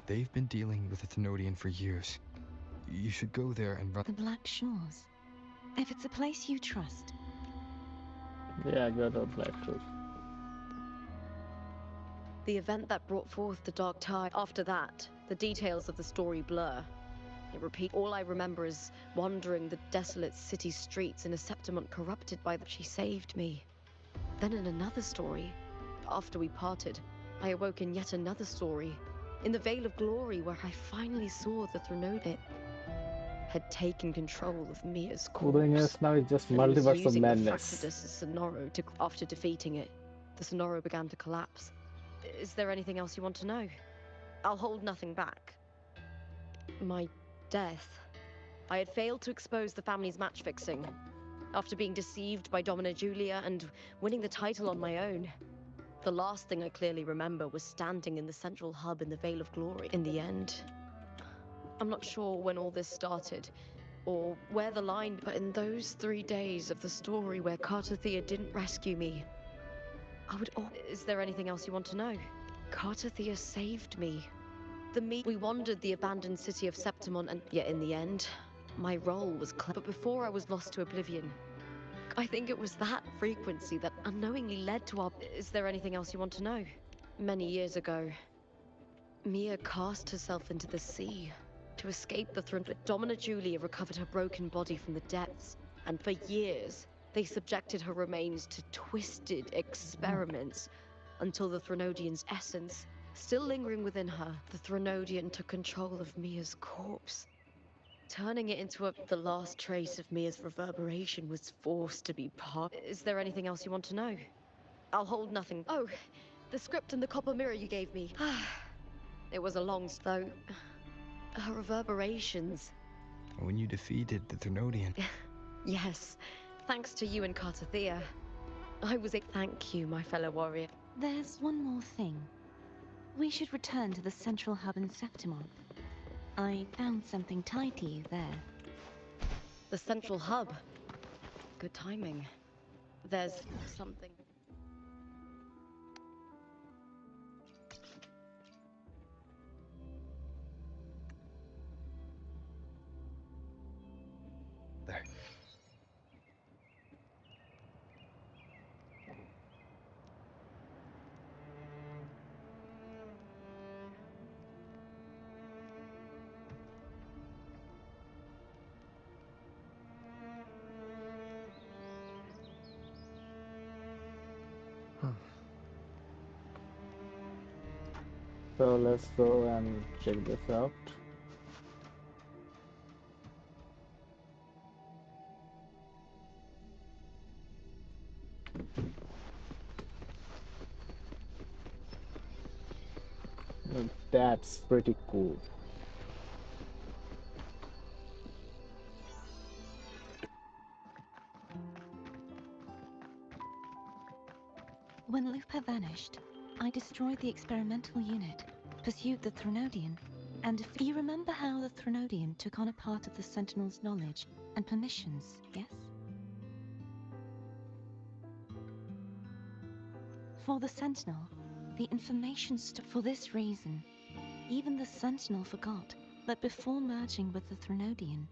[SPEAKER 3] They've been dealing with the Thenodian for years. You should go there and run...
[SPEAKER 7] The Black Shores. If it's a place you trust.
[SPEAKER 1] Yeah, go to Black Truth.
[SPEAKER 2] The event that brought forth the dark tide. After that, the details of the story blur. It repeats. All I remember is wandering the desolate city streets in a Septimont corrupted by the... She saved me. Then in another story, after we parted, I awoke in yet another story, in the Veil of Glory, where I finally saw the Threnodian had taken control of Mia's
[SPEAKER 1] Wuthering
[SPEAKER 2] corpse.
[SPEAKER 1] now is just
[SPEAKER 2] And was
[SPEAKER 1] multiverse of
[SPEAKER 2] using the
[SPEAKER 1] madness.
[SPEAKER 2] Fraxidus' Sonoro to... After defeating it, the Sonoro began to collapse. Is there anything else you want to know? I'll hold nothing back. My death. I had failed to expose the family's match-fixing. After being deceived by Domina Julia and winning the title on my own. The last thing I clearly remember was standing in the central hub in the Veil of Glory. In the end, I'm not sure when all this started, or where the line, but in those 3 days of the story where Cartothea didn't rescue me, I would... Oh, is there anything else you want to know? Cartothea saved me. We wandered the abandoned city of Septimont, and yet in the end, my role was clear. But before I was lost to oblivion, I think it was that frequency that unknowingly led to our... Is there anything else you want to know? Many years ago, Mia cast herself into the sea to escape the throne, but Domina Julia recovered her broken body from the depths, and for years, they subjected her remains to twisted experiments until the Threnodian's essence, still lingering within her, the Threnodian took control of Mia's corpse. Turning it into the last trace of Mia's reverberation was forced to be part. Is there anything else you want to know? I'll hold nothing. Oh, the script and the copper mirror you gave me. It was a long... Though, her reverberations...
[SPEAKER 3] When you defeated the Threnodian...
[SPEAKER 2] Yes. Thanks to you and Cartothea. I was a... Thank you, my fellow warrior.
[SPEAKER 7] There's one more thing. We should return to the central hub in Septimont. I found something tied to you there.
[SPEAKER 2] The central hub. Good timing. There's something...
[SPEAKER 3] There.
[SPEAKER 1] So let's go and check this out. That's pretty cool.
[SPEAKER 7] Lupa vanished, I destroyed the experimental unit, pursued the Threnodian, and you remember how the Threnodian took on a part of the Sentinel's knowledge and permissions, yes? For the Sentinel, the information for this reason, even the Sentinel forgot that before merging with the Threnodian,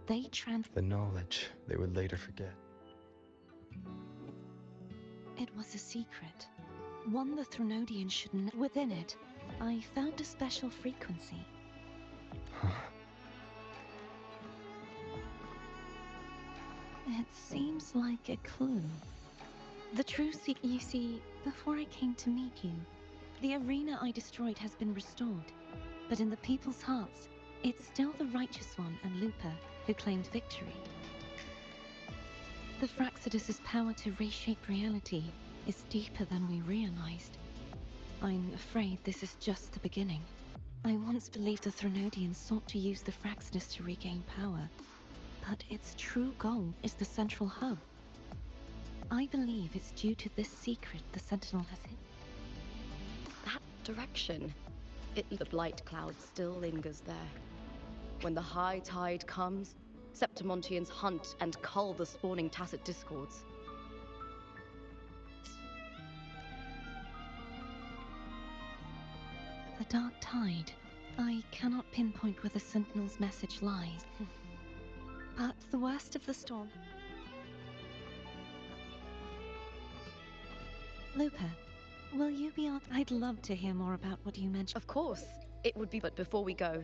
[SPEAKER 7] they
[SPEAKER 3] The knowledge they would later forget.
[SPEAKER 7] It was a secret. One the Threnodian should know. Within it, I found a special frequency.
[SPEAKER 3] Huh.
[SPEAKER 7] It seems like a clue. The true you see, before I came to meet you, the arena I destroyed has been restored. But in the people's hearts, it's still the Righteous One and Lupa who claimed victory. The Fraxidus's power to reshape reality is deeper than we realized. I'm afraid this is just the beginning. I once believed the Threnodians sought to use the Fraxidus to regain power, but its true goal is the central hub. I believe it's due to this secret the Sentinel has hidden.
[SPEAKER 2] That direction. The blight cloud still lingers there. When the high tide comes, Septimontians hunt and cull the spawning tacit discords.
[SPEAKER 7] The dark tide. I cannot pinpoint where the Sentinel's message lies. But the worst of the storm. Lupa, will you be on? I'd love to hear more about what you mentioned.
[SPEAKER 2] Of course, it would be, but before we go,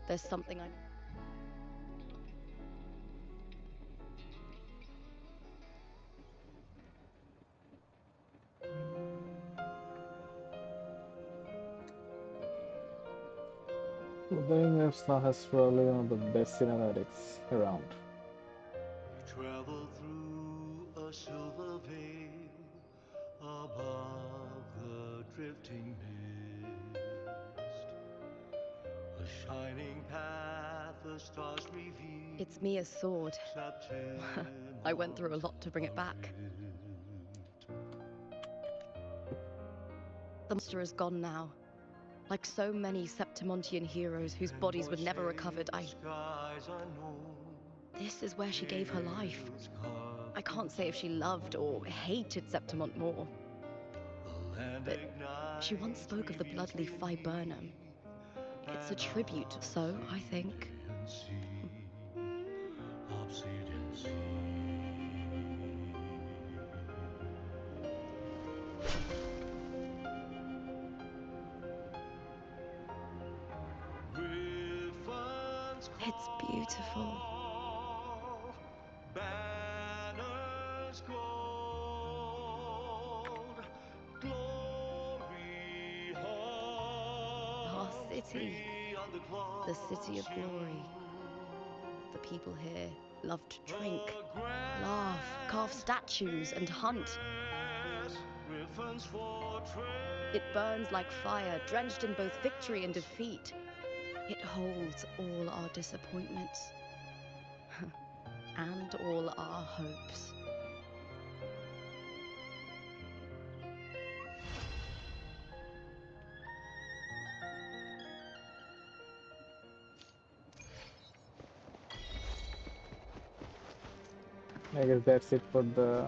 [SPEAKER 2] there's something I...
[SPEAKER 1] Wuthering Waves now has probably one of the best cinematics around.
[SPEAKER 10] Travel through a silver veil above the drifting mist. A shining path, the stars reveal.
[SPEAKER 2] It's Mia's sword. I went through a lot to bring it back. The monster is gone now. Like so many Septimontian heroes whose bodies were never recovered, This is where she gave her life. I can't say if she loved or hated Septimont more. But she once spoke of the bloodleaf viburnum. It's a tribute, so I think. It's beautiful.
[SPEAKER 10] Banners gold, glory
[SPEAKER 2] Our city, the city of glory. The people here love to drink, laugh, carve statues, and hunt. It burns like fire, drenched in both victory and defeat. It holds all our disappointments and all our hopes.
[SPEAKER 1] I guess that's it for the.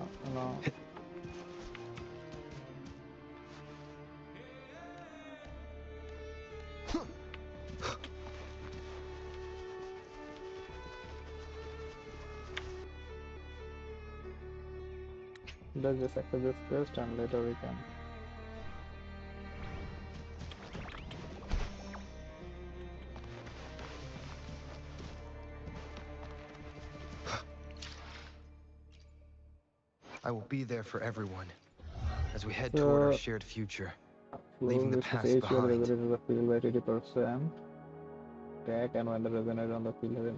[SPEAKER 1] Let's just accept this quest and later we can.
[SPEAKER 3] I will be there for everyone as we head toward our shared future, leaving the past
[SPEAKER 1] Age
[SPEAKER 3] behind.
[SPEAKER 1] resonated the field by 80%. Attack and when the resonate on the field,